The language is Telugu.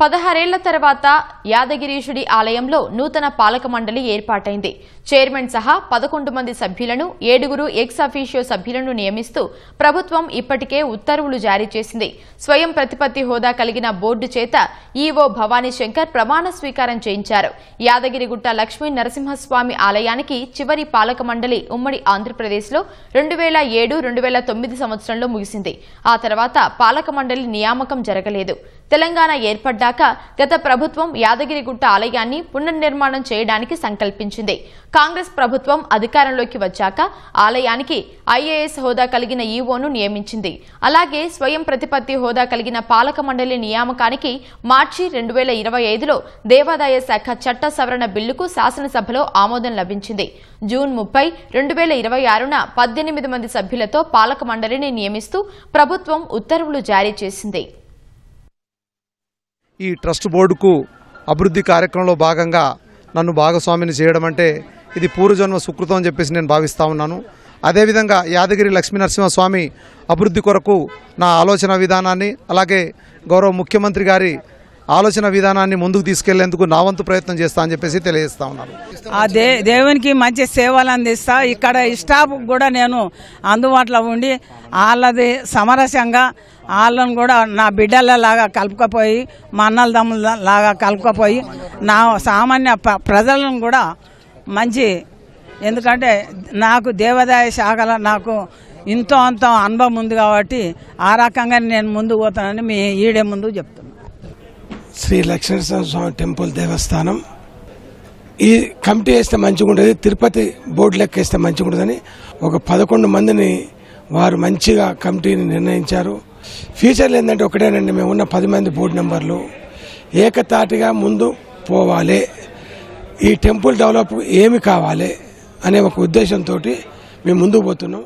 16 ఏళ్ల తర్వాత యాదగిరీశుడి ఆలయంలో నూతన పాలక మండలి ఏర్పాటైంది. చైర్మన్ సహా 11 మంది సభ్యులను 7 ఎక్స్ అఫీషియో సభ్యులను నియమిస్తూ ప్రభుత్వం ఇప్పటికే ఉత్తర్వులు జారీ చేసింది. స్వయం ప్రతిపత్తి హోదా కలిగిన బోర్డు చేత ఈవో భవానీ శంకర్ ప్రమాణ స్వీకారం చేయించారు. యాదగిరిగుట్ట లక్ష్మీ నరసింహస్వామి ఆలయానికి చివరి పాలక మండలి ఉమ్మడి ఆంధ్రప్రదేశ్లో 2007-2009 సంవత్సరంలో ముగిసింది. ఆ తర్వాత పాలక మండలి నియామకం జరగలేదు. తెలంగాణ ఏర్పడ్డాక గత ప్రభుత్వం యాదగిరిగుట్ట ఆలయాన్ని పునర్నిర్మాణం చేయడానికి సంకల్పించింది. కాంగ్రెస్ ప్రభుత్వం అధికారంలోకి వచ్చాక ఆలయానికి ఐఏఎస్ హోదా కలిగిన ఈవోను నియమించింది. అలాగే స్వయం ప్రతిపత్తి హోదా కలిగిన పాలక మండలి నియామకానికి మార్చి 2025లో దేవాదాయ శాఖ చట్ట సవరణ బిల్లుకు శాసనసభలో ఆమోదం లభించింది. జూన్ 30, 2026న 18 మంది సభ్యులతో పాలక మండలిని నియమిస్తూ ప్రభుత్వం ఉత్తర్వులు జారీ చేసింది. ఈ ట్రస్ట్ బోర్డుకు అభివృద్ధి కార్యక్రమంలో భాగంగా నన్ను భాగస్వామిని చేయడం అంటే ఇది పూర్వజన్మ సుకృతం అని చెప్పేసి నేను భావిస్తూ ఉన్నాను. అదేవిధంగా యాదగిరి లక్ష్మీనరసింహస్వామి అభివృద్ధి కొరకు నా ఆలోచన విధానాన్ని, అలాగే గౌరవ ముఖ్యమంత్రి గారి ఆలోచన విధానాన్ని ముందుకు తీసుకెళ్లేందుకు నా వంతు ప్రయత్నం చేస్తా అని చెప్పేసి తెలియజేస్తా ఉన్నాను. ఆ దేవునికి మంచి సేవలు అందిస్తా. ఇక్కడ స్టాఫ్ కూడా నేను అందుబాటులో ఉండి వాళ్ళది సమరస్యంగా వాళ్ళను కూడా నా బిడ్డలలాగా కలుపుకపోయి, మా అన్నల దమ్ముల లాగా కలుపుకపోయి, నా సామాన్య ప్రజలను కూడా మంచి, ఎందుకంటే నాకు దేవాదాయ శాఖలో నాకు ఇంతో అంత అనుభవం ఉంది కాబట్టి ఆ రకంగా నేను ముందుకు పోతానని మీ ఈడే ముందు చెప్తున్నాను. శ్రీ లక్ష్మీనరసింహస్వామి టెంపుల్ దేవస్థానం ఈ కమిటీ వేస్తే మంచిగా ఉంటుంది, తిరుపతి బోర్డు లెక్క వేస్తే మంచిగా ఉంటుందని ఒక 11 మందిని వారు మంచిగా కమిటీని నిర్ణయించారు. ఫ్యూచర్లో ఏంటంటే ఒకటేనండి, మేము ఉన్న 10 మంది బోర్డు మెంబర్లు ఏకతాటిగా ముందు పోవాలి, ఈ టెంపుల్ డెవలప్ ఏమి కావాలి అనే ఒక ఉద్దేశంతో మేము ముందుకు పోతున్నాం.